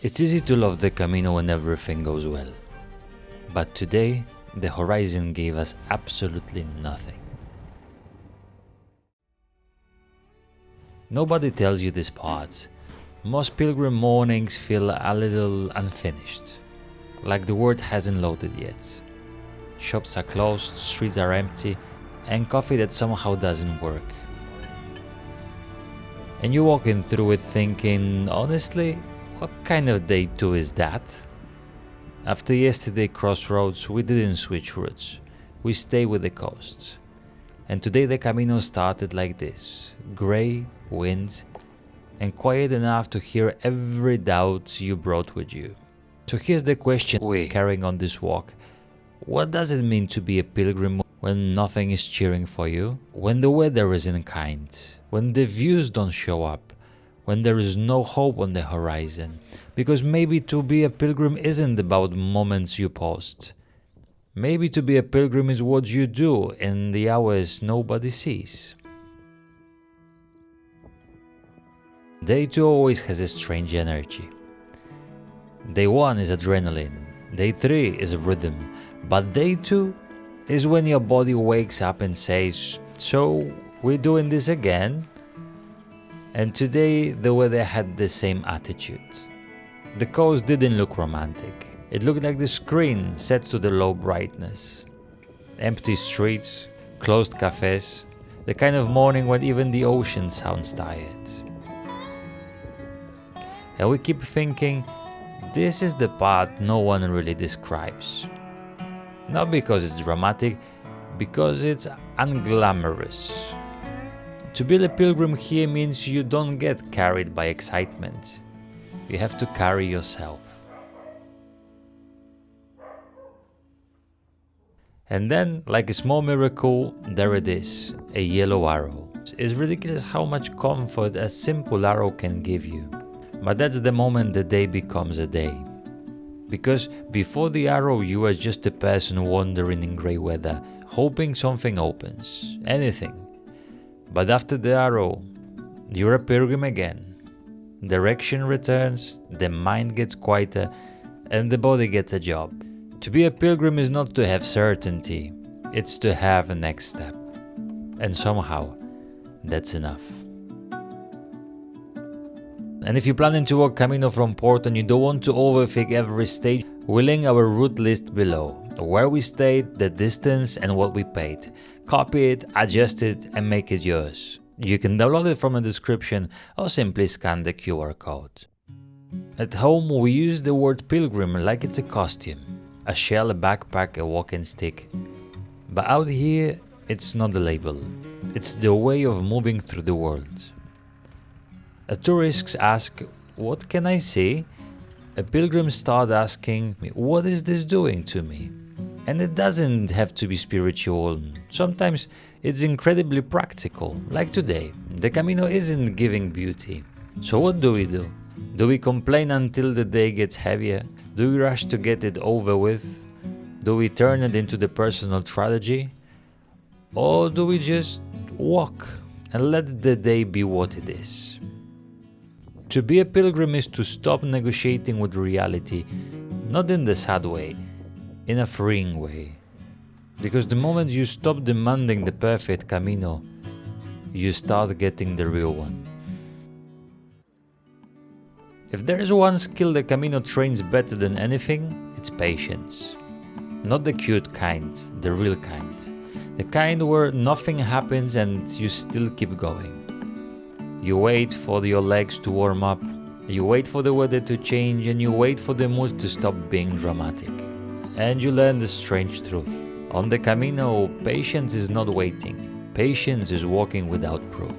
It's easy to love the Camino when everything goes well. But today, the horizon gave us absolutely nothing. Nobody tells you this part. Most pilgrim mornings feel a little unfinished, like the world hasn't loaded yet. Shops are closed, streets are empty, and coffee that somehow doesn't work. And you're walking through it thinking, honestly, what kind of day 2 is that? After yesterday crossroads, we didn't switch routes. We stayed with the coast. And today the Camino started like this, grey, wind, and quiet enough to hear every doubt you brought with you. So here's the question we're carrying on this walk. What does it mean to be a pilgrim when nothing is cheering for you? When the weather isn't kind? When the views don't show up? When there is no hope on the horizon? Because maybe to be a pilgrim isn't about moments you post. Maybe to be a pilgrim is what you do in the hours nobody sees. Day 2 always has a strange energy. Day 1 is adrenaline, day 3 is rhythm, but day 2 is when your body wakes up and says, so we're doing this again? And today the weather had the same attitude. The coast didn't look romantic. It looked like the screen set to the low brightness. Empty streets, closed cafes, the kind of morning when even the ocean sounds tired. And we keep thinking, this is the part no one really describes. Not because it's dramatic, because it's unglamorous. To be a pilgrim here means you don't get carried by excitement. You have to carry yourself. And then, like a small miracle, there it is, a yellow arrow. It's ridiculous how much comfort a simple arrow can give you. But that's the moment the day becomes a day. Because before the arrow you are just a person wandering in grey weather, hoping something opens, anything. But after the arrow, you're a pilgrim again. Direction returns, the mind gets quieter, and the body gets a job. To be a pilgrim is not to have certainty, it's to have a next step. And somehow, that's enough. And if you're planning to walk Camino from Porto and you don't want to overthink every stage, we'll link our route list below. Where we stayed, the distance and what we paid. Copy it, adjust it and make it yours. You can download it from the description or simply scan the QR code. At home we use the word pilgrim like it's a costume. A shell, a backpack, a walking stick. But out here, it's not the label. It's the way of moving through the world. A tourist asks, what can I see? A pilgrim starts asking me, what is this doing to me? And it doesn't have to be spiritual. Sometimes it's incredibly practical. Like today, the Camino isn't giving beauty. So what do? Do we complain until the day gets heavier? Do we rush to get it over with? Do we turn it into the personal tragedy? Or do we just walk and let the day be what it is? To be a pilgrim is to stop negotiating with reality, not in the sad way, in a freeing way. Because the moment you stop demanding the perfect Camino, you start getting the real one. If there is one skill the Camino trains better than anything, it's patience. Not the cute kind, the real kind. The kind where nothing happens and you still keep going. You wait for your legs to warm up, you wait for the weather to change, and you wait for the mood to stop being dramatic. And you learn the strange truth. On the Camino, patience is not waiting. Patience is walking without proof.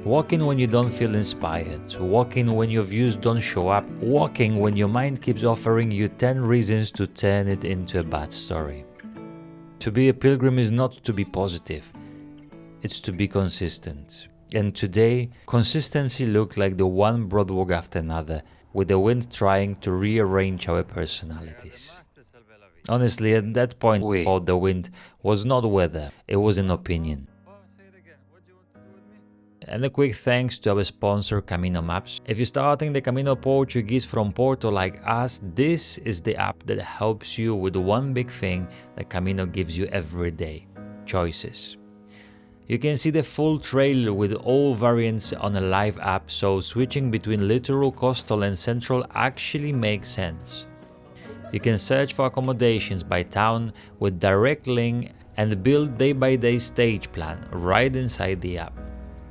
Walking when you don't feel inspired, walking when your views don't show up, walking when your mind keeps offering you 10 reasons to turn it into a bad story. To be a pilgrim is not to be positive, it's to be consistent. And today, consistency looked like the one broad walk after another, with the wind trying to rearrange our personalities. Honestly, at that point, we thought the wind was not weather, it was an opinion. And a quick thanks to our sponsor Camino Maps. If you're starting the Camino Portuguese from Porto like us, this is the app that helps you with one big thing that Camino gives you every day: choices. You can see the full trail with all variants on a live app, so switching between littoral, coastal and central actually makes sense. You can search for accommodations by town with direct link and build day-by-day stage plan right inside the app.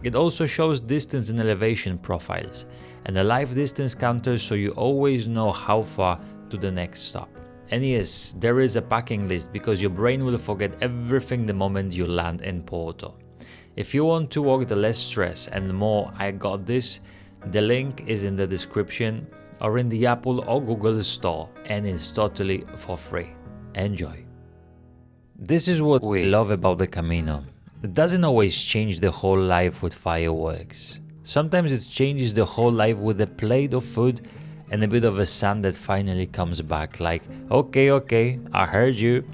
It also shows distance and elevation profiles and a live distance counter, so you always know how far to the next stop. And yes, there is a packing list because your brain will forget everything the moment you land in Porto. If you want to walk the less stress and more I got this, the link is in the description or in the Apple or Google store, and it's totally for free. Enjoy. This is what we love about the Camino. It doesn't always change the whole life with fireworks. Sometimes it changes the whole life with a plate of food and a bit of a sun that finally comes back, like, okay, I heard you.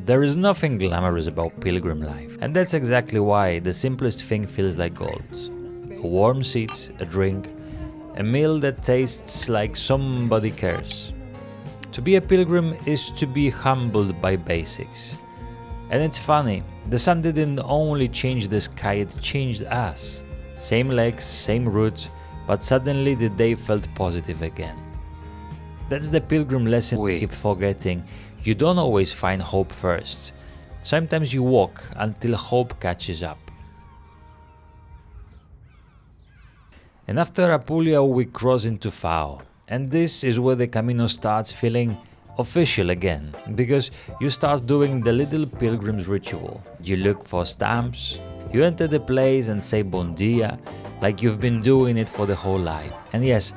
There is nothing glamorous about pilgrim life, and that's exactly why the simplest thing feels like gold. A warm seat, a drink, a meal that tastes like somebody cares. To be a pilgrim is to be humbled by basics. And it's funny, the sun didn't only change the sky, it changed us. Same legs, same route, but suddenly the day felt positive again. That's the pilgrim lesson we keep forgetting. You don't always find hope first. Sometimes you walk until hope catches up. And after Apulia we cross into Fao. And this is where the Camino starts feeling official again, because you start doing the little pilgrim's ritual. You look for stamps, you enter the place and say bon dia, like you've been doing it for the whole life. And yes,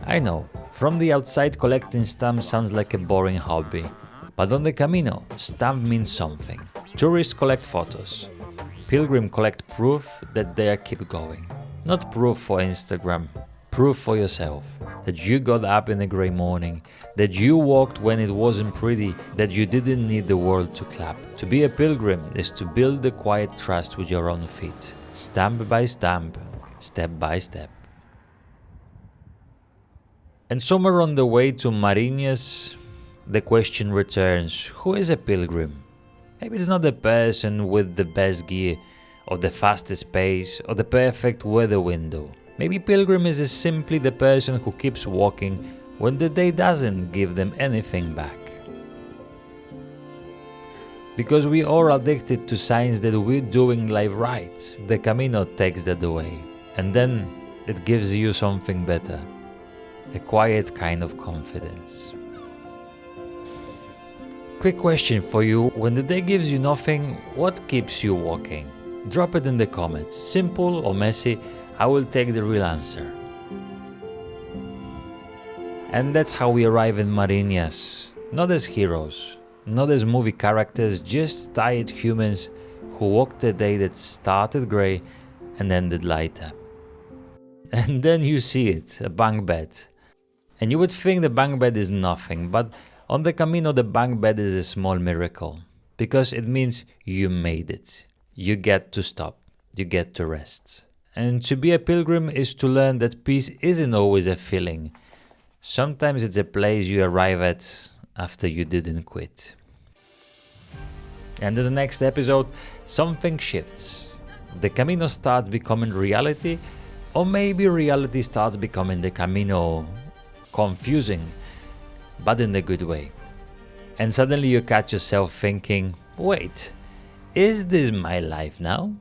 I know, from the outside collecting stamps sounds like a boring hobby, but on the Camino, stamp means something. Tourists collect photos, pilgrims collect proof that they keep going. Not proof for Instagram, proof for yourself. That you got up in a grey morning, that you walked when it wasn't pretty, that you didn't need the world to clap. To be a pilgrim is to build the quiet trust with your own feet, stamp by stamp, step by step. And somewhere on the way to Marinas, the question returns: who is a pilgrim? Maybe it's not the person with the best gear, or the fastest pace, or the perfect weather window. Maybe pilgrim is simply the person who keeps walking when the day doesn't give them anything back. Because we are addicted to signs that we're doing life right, the Camino takes that away. And then it gives you something better. A quiet kind of confidence. Quick question for you: when the day gives you nothing, what keeps you walking? Drop it in the comments. Simple or messy, I will take the real answer. And that's how we arrive in Marinas. Not as heroes, not as movie characters, just tired humans who walked a day that started grey and ended lighter. And then you see it, a bunk bed. And you would think the bunk bed is nothing, but on the Camino the bunk bed is a small miracle, because it means you made it. You get to stop, you get to rest. And to be a pilgrim is to learn that peace isn't always a feeling. Sometimes it's a place you arrive at after you didn't quit. And in the next episode, something shifts. The Camino starts becoming reality, or maybe reality starts becoming the Camino. Confusing, but in a good way. And suddenly you catch yourself thinking, wait, is this my life now?